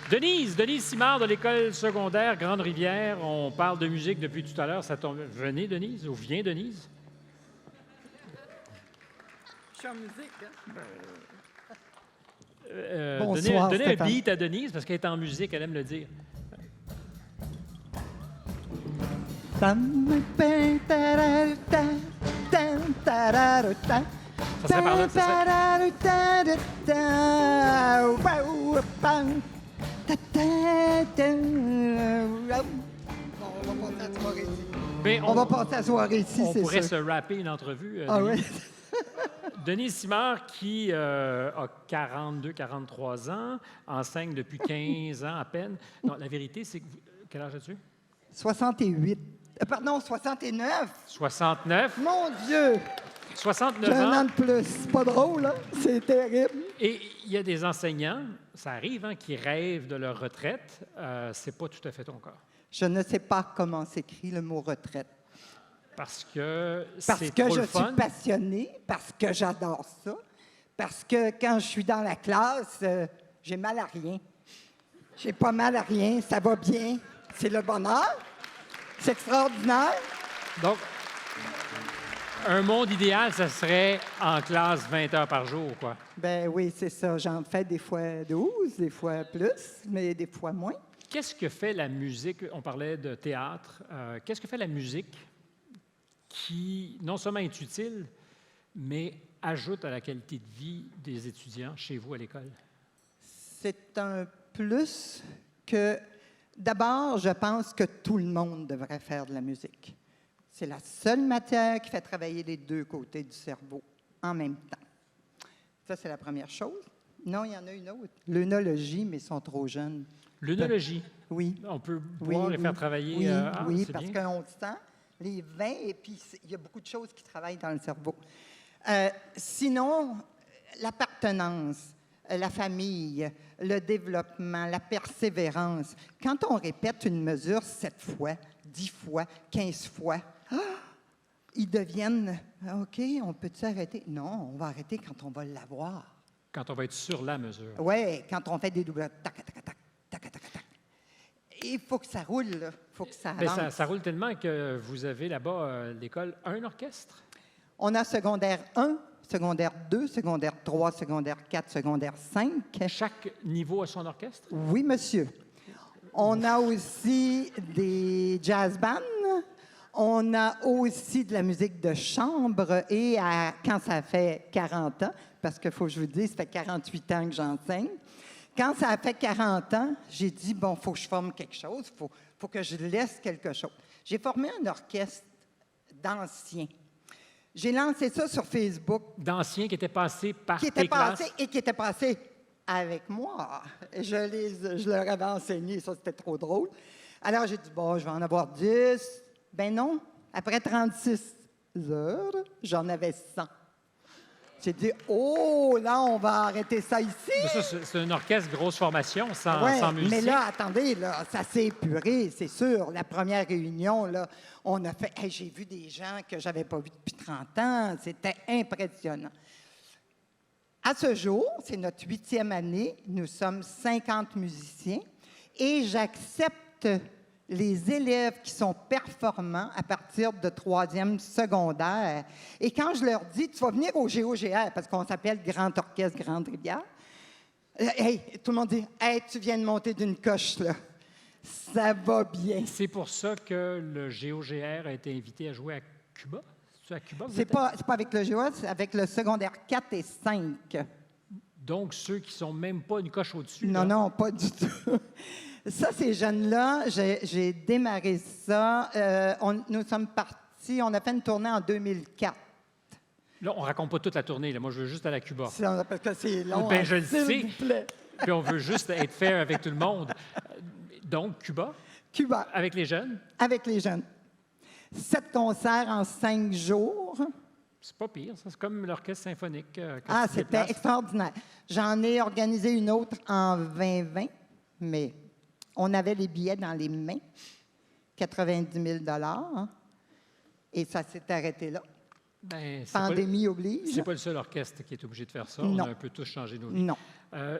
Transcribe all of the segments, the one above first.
Denise Simard de l'école secondaire Grande-Rivière. On parle de musique depuis tout à l'heure. Ça tombe. Venez, Denise, ou viens, Denise. Je suis en musique, hein? Bonsoir, donnez un Stéphane. beat à Denise, parce qu'elle est en musique, elle aime le dire. Ça serait par là, ça On va passer la soirée ici, On c'est pourrait sûr. se rapper une entrevue. Ah oui? Denise. Denise Simard, qui a 43 ans, enseigne depuis 15 ans à peine. Non, la vérité, c'est que... Quel âge as-tu? 68. Pardon, 69. 69. Mon Dieu! 69 J'ai un an ans. de plus. C'est pas drôle, hein? C'est terrible. Et il y a des enseignants, ça arrive, hein, qui rêvent de leur retraite. C'est pas tout à fait ton cas. Je ne sais pas comment s'écrit le mot retraite. Parce que Parce c'est que trop je le fun. suis passionnée, parce que j'adore ça, parce que quand je suis dans la classe, j'ai mal à rien. J'ai pas mal à rien, ça va bien. C'est le bonheur. C'est extraordinaire. Donc, un monde idéal, ça serait en classe 20 heures par jour, quoi. Ben oui, c'est ça. J'en fais des fois 12, des fois plus, mais des fois moins. Qu'est-ce que fait la musique? On parlait de théâtre. Qu'est-ce que fait la musique qui, non seulement est utile, mais ajoute à la qualité de vie des étudiants chez vous à l'école? C'est un plus que, d'abord, je pense que tout le monde devrait faire de la musique. C'est la seule matière qui fait travailler les deux côtés du cerveau en même temps. Ça, c'est la première chose. Non, il y en a une autre. L'œnologie, mais ils sont trop jeunes. L'œnologie. Oui. On peut boire et faire travailler. Oui, oui, c'est parce bien. qu'on sent les vins et puis il y a beaucoup de choses qui travaillent dans le cerveau. Sinon, l'appartenance, la famille, le développement, la persévérance. Quand on répète une mesure 7 fois, 10 fois, 15 fois, ils deviennent « OK, on peut-tu arrêter? » Non, on va arrêter quand on va l'avoir. Quand on va être sur la mesure. Oui, quand on fait des doubles tac, tac, tac, tac, tac, tac, tac. Il faut que ça roule, là. Il faut que ça Mais avance. ça roule tellement que vous avez là-bas, l'école, un orchestre? On a secondaire 1, secondaire 2, secondaire 3, secondaire 4, secondaire 5. Chaque niveau a son orchestre? Oui, monsieur. On a aussi des jazz bands. On a aussi de la musique de chambre. Et quand ça fait 40 ans, parce qu'il faut que je vous dise, ça fait 48 ans que j'enseigne, quand ça a fait 40 ans, j'ai dit, bon, il faut que je forme quelque chose, il faut que je laisse quelque chose. J'ai formé un orchestre d'anciens. J'ai lancé ça sur Facebook. D'anciens qui étaient passés par Qui tes étaient classes? passés et qui étaient passés avec moi. Je leur avais enseigné, ça c'était trop drôle. Alors j'ai dit, bon, je vais en avoir 10. Ben non, après 36 heures, j'en avais 100. J'ai dit, oh, là, on va arrêter ça ici. Ça, c'est un orchestre grosse formation, sans, Ouais, sans musicien. mais là, attendez, là, ça s'est épuré, c'est sûr. La première réunion, là, on a fait... Hey, j'ai vu des gens que j'avais pas vus depuis 30 ans. C'était impressionnant. À ce jour, c'est notre 8e année. Nous sommes 50 musiciens et j'accepte les élèves qui sont performants à partir de 3e secondaire. Et quand je leur dis, tu vas venir au GOGR, parce qu'on s'appelle Grand Orchestre Grande-Rivière, hey, tout le monde dit, hey, tu viens de monter d'une coche, là. Ça va bien. C'est pour ça que le GOGR a été invité à jouer à Cuba? C'est à Cuba? C'est pas avec le GOGR, c'est avec le secondaire 4 et 5. Donc, ceux qui sont même pas une coche au-dessus? Non, là. non, pas du tout. Ça, ces jeunes-là, j'ai démarré ça. Nous sommes partis, on a fait une tournée en 2004. Là, on raconte pas toute la tournée. Là. Moi, je veux juste aller à Cuba. Parce que c'est long. Ben, je le s'il sais. vous plaît. Puis on veut juste être fair avec tout le monde. Donc, Cuba, Cuba, avec les jeunes, avec les jeunes. 7 concerts en 5 jours. c'est pas pire. Ça, c'est comme l'orchestre symphonique. Quand Ah, tu te c'était déplaces. extraordinaire. J'en ai organisé une autre en 2020, mais on avait les billets dans les mains, 90 000 $, hein, et ça s'est arrêté là. Ben, Pandémie oblige. c'est pas le seul orchestre qui est obligé de faire ça. Non. On a un peu tous changé nos vies. Non.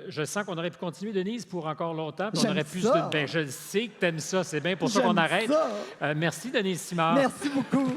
Je sens qu'on aurait pu continuer, Denise, pour encore longtemps. Puis on J'aime aurait pu ça. Ben, je le sais que tu aimes ça. C'est bien pour ça qu'on J'aime arrête. ça. Merci, Denise Simard. Merci beaucoup.